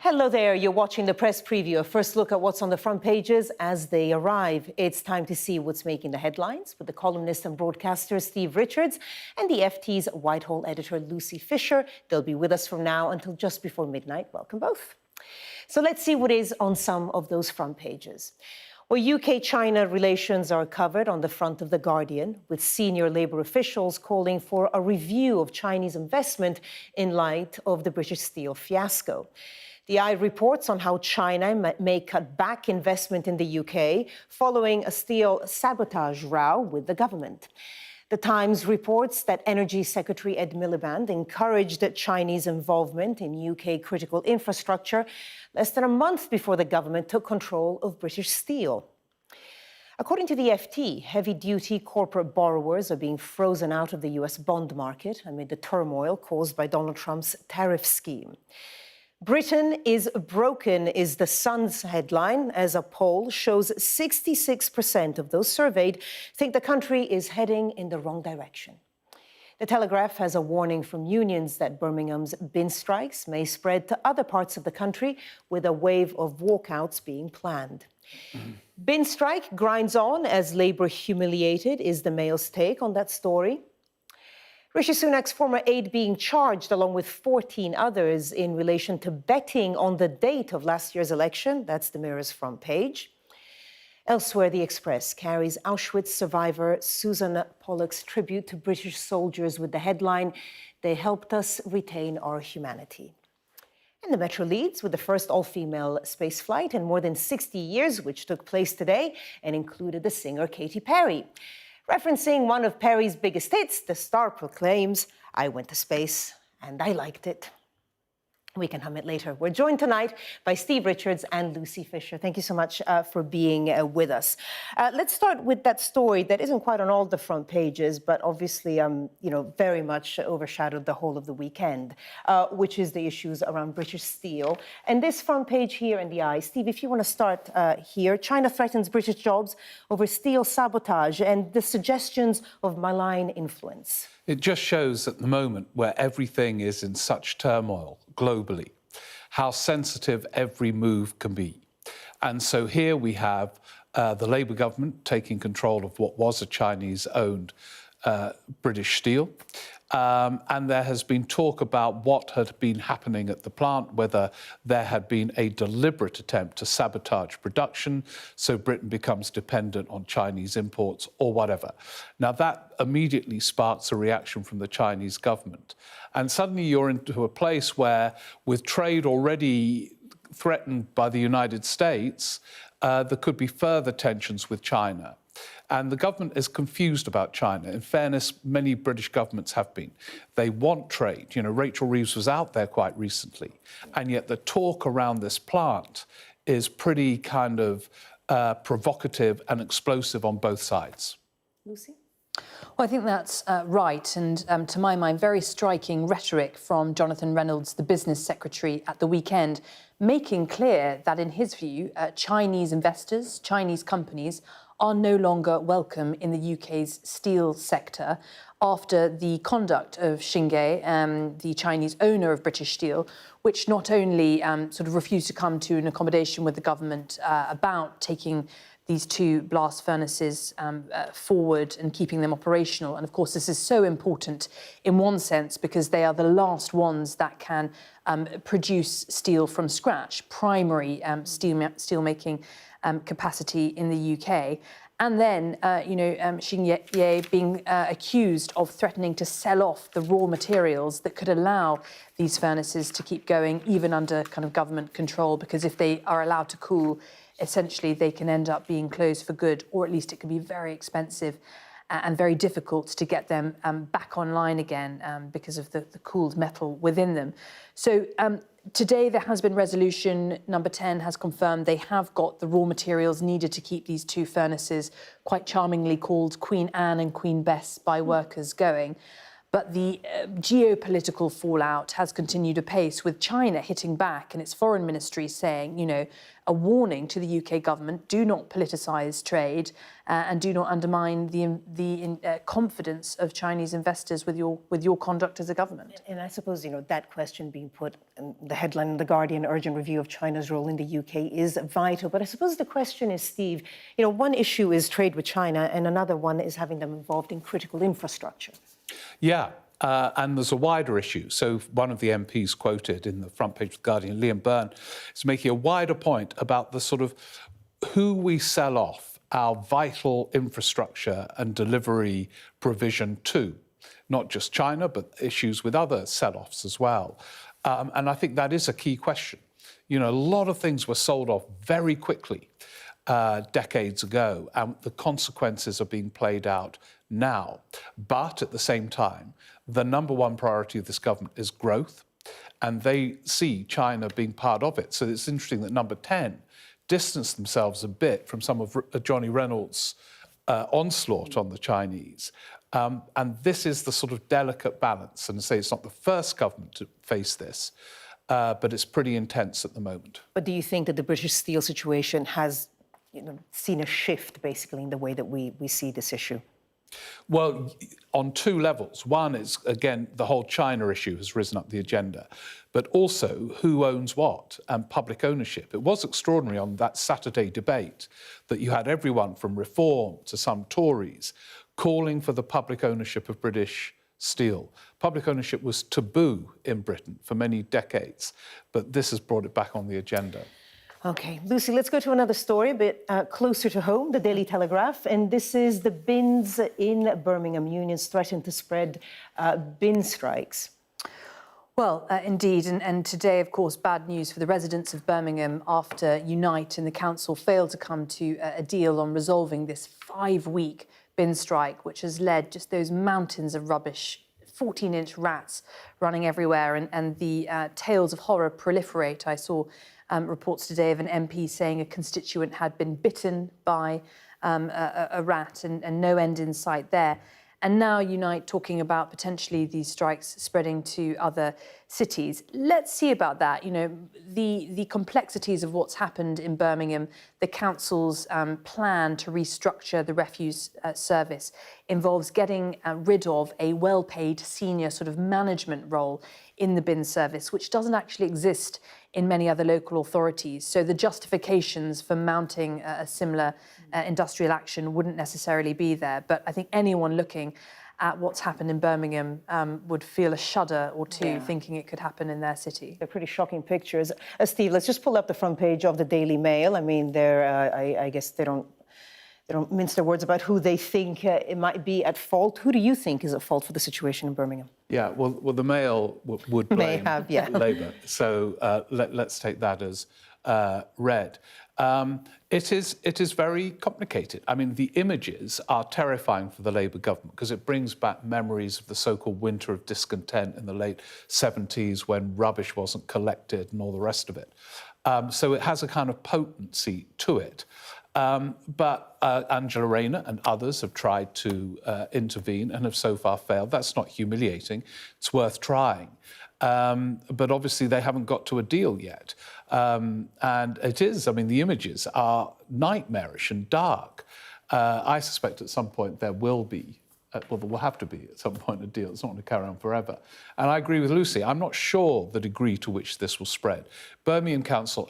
Hello there, you're watching the press preview, a first look at what's on the front pages as they arrive. It's time to see what's making the headlines with the columnist and broadcaster Steve Richards and the FT's Whitehall editor Lucy Fisher. They'll be with us from now until just before midnight. Welcome both. So let's see what is on some of those front pages. Well, UK-China relations are covered on the front of The Guardian, with senior Labour officials calling for a review of Chinese investment in light of the British Steel fiasco. The Eye reports on how China may cut back investment in the UK following a steel sabotage row with the government. The Times reports that Energy Secretary Ed Miliband encouraged Chinese involvement in UK critical infrastructure less than a month before the government took control of British Steel. According to the FT, heavy-duty corporate borrowers are being frozen out of the US bond market amid the turmoil caused by Donald Trump's tariff scheme. Britain is broken is the Sun's headline, as a poll shows 66% of those surveyed think the country is heading in the wrong direction. The Telegraph has a warning from unions that Birmingham's bin strikes may spread to other parts of the country, with a wave of walkouts being planned. Bin strike grinds on as Labour humiliated is the Mail's take on that story. Rishi Sunak's former aide being charged along with 14 others in relation to betting on the date of last year's election. That's the Mirror's front page. Elsewhere, The Express carries Auschwitz survivor Susan Pollock's tribute to British soldiers with the headline, "They helped us retain our humanity." And the Metro leads with the first all-female spaceflight in more than 60 years, which took place today and included the singer Katy Perry. Referencing one of Perry's biggest hits, the star proclaims, "I went to space and I liked it." We can hum it later. We're joined tonight by Steve Richards and Lucy Fisher. Thank you so much for being with us. Let's start with that story that isn't quite on all the front pages, but obviously, very much overshadowed the whole of the weekend, which is the issues around British Steel. And this front page here in the Eye, Steve, if you want to start here, China threatens British jobs over steel sabotage and the suggestions of malign influence. It just shows at the moment where everything is in such turmoil globally, how sensitive every move can be. And so here we have the Labour government taking control of what was a Chinese-owned British Steel. And there has been talk about what had been happening at the plant, whether there had been a deliberate attempt to sabotage production so Britain becomes dependent on Chinese imports or whatever. Now, that immediately sparks a reaction from the Chinese government. And suddenly you're into a place where, with trade already threatened by the United States, there could be further tensions with China. And the government is confused about China. In fairness, many British governments have been. They want trade. You know, Rachel Reeves was out there quite recently. And yet the talk around this plant is pretty kind of provocative and explosive on both sides. Lucy? Well, I think that's right. And to my mind, very striking rhetoric from Jonathan Reynolds, the business secretary, at the weekend, making clear that, in his view, Chinese investors, Chinese companies, are no longer welcome in the UK's steel sector after the conduct of Xinge, the Chinese owner of British Steel, which not only sort of refused to come to an accommodation with the government about taking these two blast furnaces forward and keeping them operational. And of course, this is so important in one sense because they are the last ones that can produce steel from scratch, primary steel-making capacity in the UK. And then, Xinge being accused of threatening to sell off the raw materials that could allow these furnaces to keep going, even under kind of government control, because if they are allowed to cool, essentially they can end up being closed for good, or at least it can be very expensive and very difficult to get them back online again because of the cooled metal within them. So today there has been resolution number 10 has confirmed they have got the raw materials needed to keep these two furnaces, quite charmingly called Queen Anne and Queen Bess by workers, going. But the geopolitical fallout has continued apace, with China hitting back and its foreign ministry saying, you know, a warning to the UK government: do not politicise trade and do not undermine the confidence of Chinese investors with your conduct as a government. And I suppose, you know, that question being put in the headline in The Guardian, urgent review of China's role in the UK, is vital. But I suppose the question is, Steve, you know, one issue is trade with China and another one is having them involved in critical infrastructure. Yeah, and there's a wider issue. So one of the MPs quoted in the front page of The Guardian, Liam Byrne, is making a wider point about the sort of who we sell off our vital infrastructure and delivery provision to. Not just China, but issues with other sell-offs as well. And I think that is a key question. You know, a lot of things were sold off very quickly decades ago, and the consequences are being played out now. But at the same time, the number one priority of this government is growth, and they see China being part of it. So it's interesting that number 10 distanced themselves a bit from some of Johnny Reynolds' onslaught on the Chinese. And this is the sort of delicate balance. And I say it's not the first government to face this, but it's pretty intense at the moment. But do you think that the British steel situation has, you know, seen a shift basically in the way that we see this issue? Well, on two levels. One is, again, the whole China issue has risen up the agenda, but also who owns what and public ownership. It was extraordinary on that Saturday debate that you had everyone from Reform to some Tories calling for the public ownership of British steel. Public ownership was taboo in Britain for many decades, but this has brought it back on the agenda. OK, Lucy, let's go to another story a bit closer to home, the Daily Telegraph. And this is the bins in Birmingham. Unions threaten to spread bin strikes. Well, indeed. And today, of course, bad news for the residents of Birmingham after Unite and the council failed to come to a deal on resolving this 5-week bin strike, which has led just those mountains of rubbish, 14-inch rats running everywhere, and the tales of horror proliferate. I saw reports today of an MP saying a constituent had been bitten by a rat, and no end in sight there. And now Unite talking about potentially these strikes spreading to other cities. Let's see about that. You know, the complexities of what's happened in Birmingham, the council's plan to restructure the refuse service involves getting rid of a well-paid senior sort of management role in the bin service, which doesn't actually exist in many other local authorities. So the justifications for mounting a similar industrial action wouldn't necessarily be there. But I think anyone looking at what's happened in Birmingham would feel a shudder or two thinking it could happen in their city. They're pretty shocking pictures. Steve, let's just pull up the front page of the Daily Mail. I mean, I guess they don't mince their words about who they think it might be at fault. Who do you think is at fault for the situation in Birmingham? Yeah, well, the Mail would blame Labour. So let's take that as read. It is very complicated. I mean, the images are terrifying for the Labour government because it brings back memories of the so-called winter of discontent in the late 70s when rubbish wasn't collected and all the rest of it. So it has a kind of potency to it. But Angela Rayner and others have tried to intervene and have so far failed. That's not humiliating. It's worth trying. But obviously they haven't got to a deal yet. And it is, I mean, the images are nightmarish and dark. I suspect at some point there will be, well, there will have to be at some point a deal. It's not going to carry on forever. And I agree with Lucy. I'm not sure the degree to which this will spread. Birmingham Council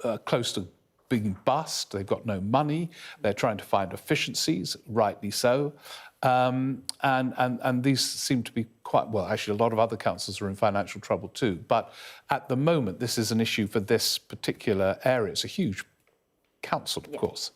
are close to being bust. They've got no money. They're trying to find efficiencies, rightly so. And these seem to be quite, well, actually, a lot of other councils are in financial trouble too. But at the moment, this is an issue for this particular area. It's a huge council, of course.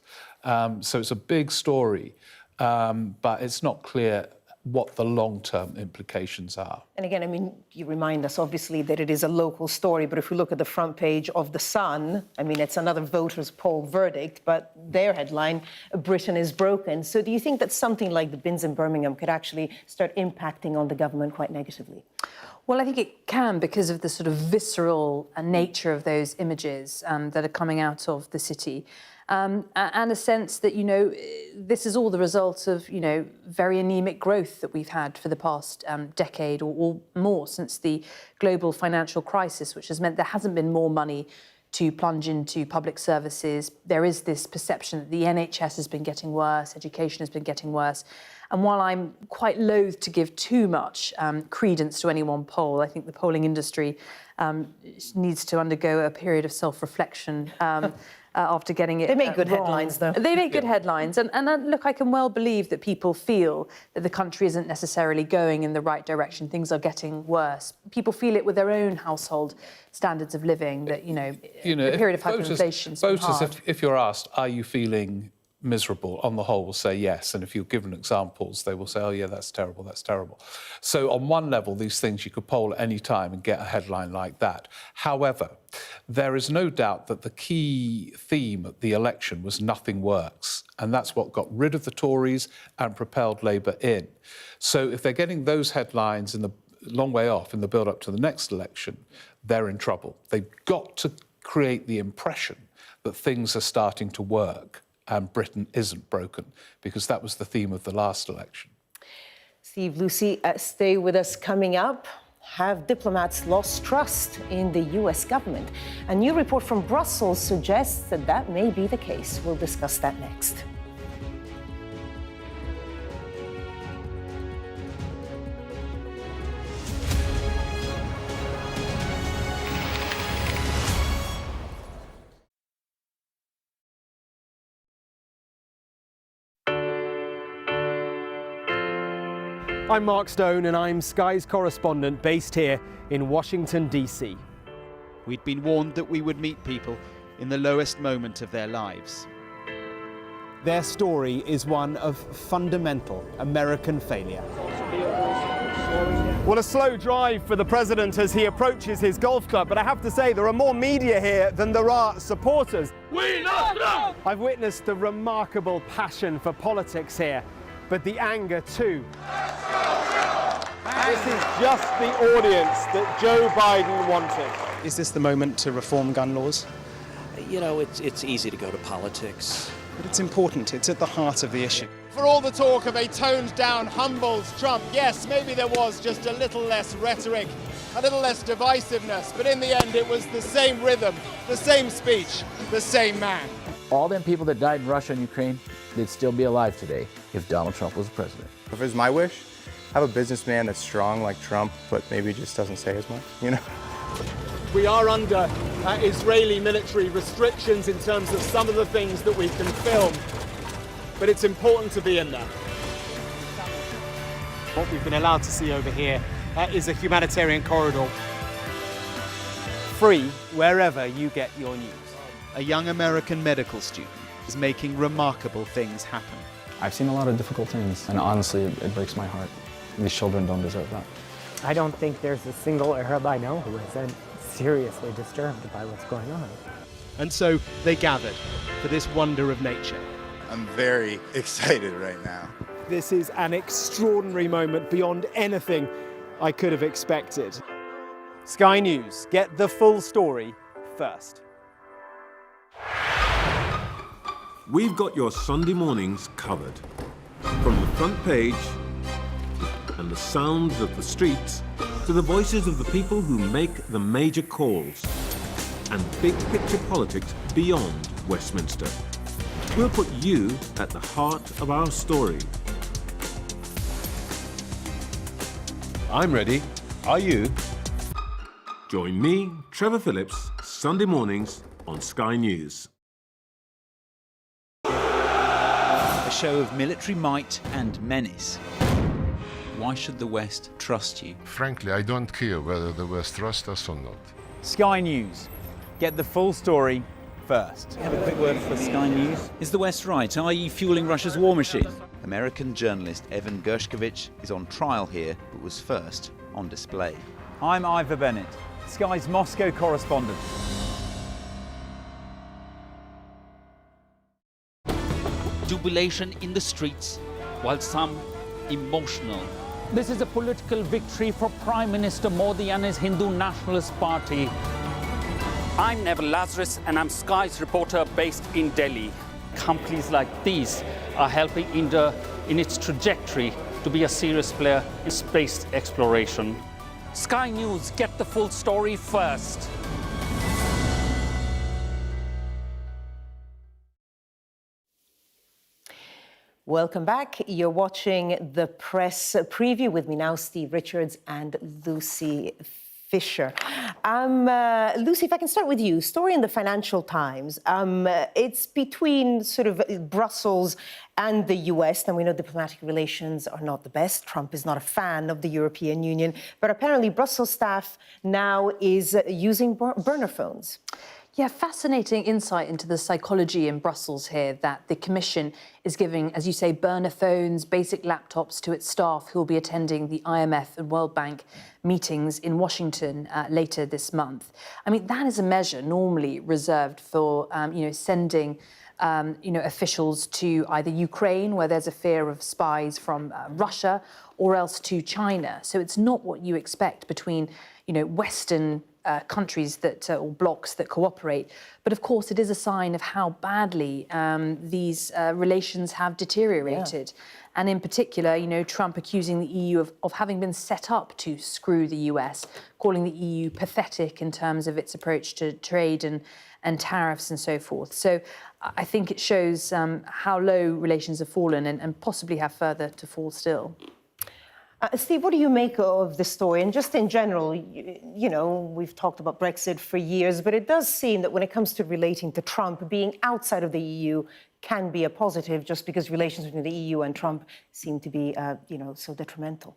So it's a big story, but it's not clear what the long-term implications are. And again, I mean, you remind us, obviously, that it is a local story, but if we look at the front page of The Sun, I mean, it's another voters' poll verdict, but their headline, Britain is broken. So do you think that something like the bins in Birmingham could actually start impacting on the government quite negatively? Well, I think it can because of the sort of visceral nature of those images that are coming out of the city. and a sense that, this is all the result of, very anemic growth that we've had for the past decade or more since the global financial crisis, which has meant there hasn't been more money to plunge into public services. There is this perception that the NHS has been getting worse, education has been getting worse. And while I'm quite loath to give too much credence to any one poll, I think the polling industry needs to undergo a period of self-reflection after getting it They make good wrong. headlines, though. They make good headlines. And look, I can well believe that people feel that the country isn't necessarily going in the right direction. Things are getting worse. People feel it with their own household standards of living, that, a period of hyperinflation. Voters, if you're asked, are you feeling miserable, on the whole will say yes, and if you're given examples they will say, oh yeah, that's terrible, that's terrible. So on one level, these things you could poll at any time and get a headline like that. However, there is no doubt that the key theme at the election was nothing works, and that's what got rid of the Tories and propelled Labour in. So if they're getting those headlines in the long way off in the build-up to the next election, they're in trouble. They've got to create the impression that things are starting to work and Britain isn't broken, because that was the theme of the last election. Steve, Lucy, stay with us. Coming up, have diplomats lost trust in the US government? A new report from Brussels suggests that that may be the case. We'll discuss that next. I'm Mark Stone and I'm Sky's correspondent based here in Washington, D.C. We'd been warned that we would meet people in the lowest moment of their lives. Their story is one of fundamental American failure. Well, a slow drive for the president as he approaches his golf club, but I have to say there are more media here than there are supporters. We love Trump! I've witnessed the remarkable passion for politics here, but the anger too. This is just the audience that Joe Biden wanted. Is this the moment to reform gun laws? You know, it's easy to go to politics. But it's important, it's at the heart of the issue. For all the talk of a toned-down, humbled Trump, yes, maybe there was just a little less rhetoric, a little less divisiveness, but in the end it was the same rhythm, the same speech, the same man. All them people that died in Russia and Ukraine, they'd still be alive today if Donald Trump was president. If it was my wish, have a businessman that's strong like Trump, but maybe just doesn't say as much, We are under Israeli military restrictions in terms of some of the things that we can film, but it's important to be in there. What we've been allowed to see over here is a humanitarian corridor, free wherever you get your news. A young American medical student is making remarkable things happen. I've seen a lot of difficult things, and honestly, it breaks my heart. These children don't deserve that. I don't think there's a single Arab I know who isn't seriously disturbed by what's going on. And so they gathered for this wonder of nature. I'm very excited right now. This is an extraordinary moment beyond anything I could have expected. Sky News, get the full story first. We've got your Sunday mornings covered. From the front page and the sounds of the streets to the voices of the people who make the major calls and big picture politics beyond Westminster. We'll put you at the heart of our story. I'm ready. Are you? Join me, Trevor Phillips, Sunday mornings on Sky News. A show of military might and menace. Why should the West trust you? Frankly, I don't care whether the West trusts us or not. Sky News. Get the full story first. Have a quick word for Sky News. Is the West right? Are you fueling Russia's war machine? American journalist Evan Gershkovich is on trial here, but was first on display. I'm Ivor Bennett, Sky's Moscow correspondent. Jubilation in the streets, while some emotional. This is a political victory for Prime Minister Modi and his Hindu Nationalist Party. I'm Neville Lazarus, and I'm Sky's reporter based in Delhi. Companies like these are helping India in its trajectory to be a serious player in space exploration. Sky News, get the full story first. Welcome back. You're watching the press preview with me now, Steve Richards and Lucy Fisher. Lucy, if I can start with you. Story in the Financial Times. It's between sort of Brussels and the US, and we know diplomatic relations are not the best. Trump is not a fan of the European Union, but apparently Brussels staff now is using burner phones. Yeah, fascinating insight into the psychology in Brussels here, that the Commission is giving, as you say, burner phones, basic laptops to its staff who will be attending the IMF and World Bank meetings in Washington later this month. I mean, that is a measure normally reserved for, sending officials to either Ukraine, where there's a fear of spies from Russia, or else to China. So it's not what you expect between, Western countries that or blocs that cooperate. But of course, it is a sign of how badly these relations have deteriorated. Yeah. And in particular, Trump accusing the EU of having been set up to screw the US, calling the EU pathetic in terms of its approach to trade and tariffs and so forth. So I think it shows how low relations have fallen and possibly have further to fall still. Steve, what do you make of the story? And just in general, we've talked about Brexit for years, but it does seem that when it comes to relating to Trump, being outside of the EU can be a positive, just because relations between the EU and Trump seem to be, so detrimental.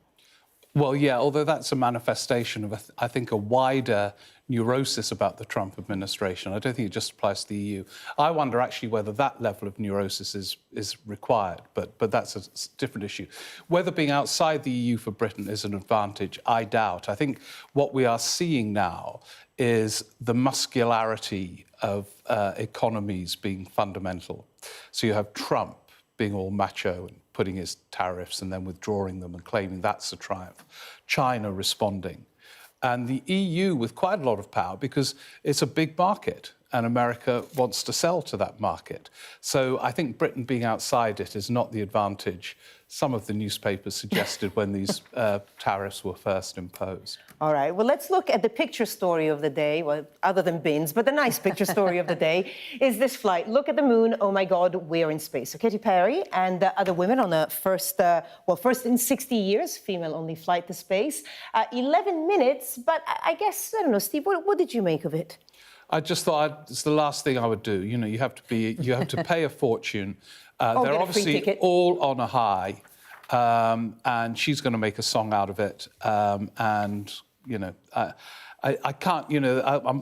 Well, yeah, although that's a manifestation of, I think, a wider neurosis about the Trump administration. I don't think it just applies to the EU. I wonder actually whether that level of neurosis is required, but that's a different issue. Whether being outside the EU for Britain is an advantage, I doubt. I think what we are seeing now is the muscularity of economies being fundamental. So you have Trump being all macho and putting his tariffs and then withdrawing them and claiming that's a triumph. China responding. And the EU with quite a lot of power, because it's a big market and America wants to sell to that market. So I think Britain being outside it is not the advantage some of the newspapers suggested when these tariffs were first imposed. All right, well, let's look at the picture story of the day, well, other than bins, but the nice picture story of the day is this flight. Look at the moon, oh my God, we're in space. So Katy Perry and other women on a first in 60 years, female-only flight to space. 11 minutes, but I guess, I don't know, Steve, what did you make of it? I just thought it's the last thing I would do. You have to pay a fortune. They're obviously all on a high, and she's going to make a song out of it. I can't,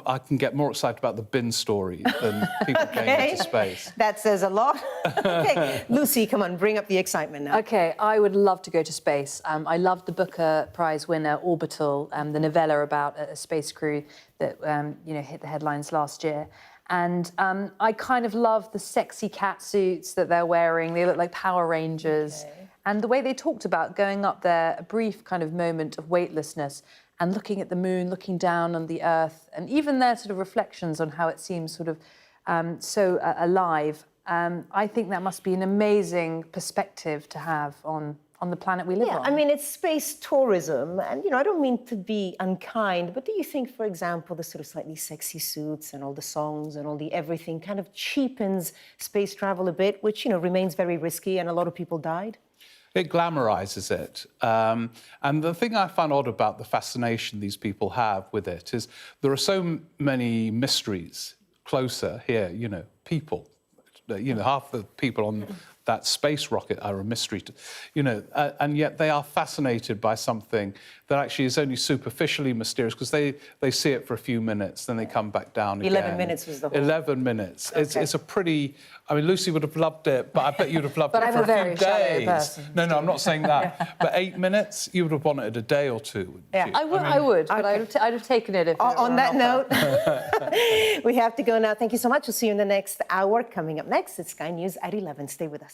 I can get more excited about the bin story than people going into space. That says a lot. Okay, Lucy, come on, bring up the excitement now. Okay, I would love to go to space. I loved the Booker Prize winner, Orbital, the novella about a space crew that, hit the headlines last year. And I kind of love the sexy cat suits that they're wearing. They look like Power Rangers. Okay. And the way they talked about going up there, a brief kind of moment of weightlessness and looking at the moon, looking down on the Earth, and even their sort of reflections on how it seems sort of so alive. I think that must be an amazing perspective to have on the planet we live on. Yeah, I mean, it's space tourism, and, I don't mean to be unkind, but do you think, for example, the sort of slightly sexy suits and all the songs and all the everything kind of cheapens space travel a bit, which, remains very risky, and a lot of people died? It glamorizes it. And the thing I find odd about the fascination these people have with it is there are so many mysteries closer here, people. Half the people on that space rocket are a mystery, and yet they are fascinated by something that actually is only superficially mysterious, because they see it for a few minutes, then they come back down again. 11 minutes was the whole... 11 minutes. Okay. It's a pretty... I mean, Lucy would have loved it, but I bet you'd have loved it for a few days. But I'm a very shallow person. No, I'm not saying that. But 8 minutes, you would have wanted a day or two, wouldn't you? I would, but okay. I'd have taken it if... On that note, we have to go now. Thank you so much. We'll see you in the next hour. Coming up next, it's Sky News at 11. Stay with us.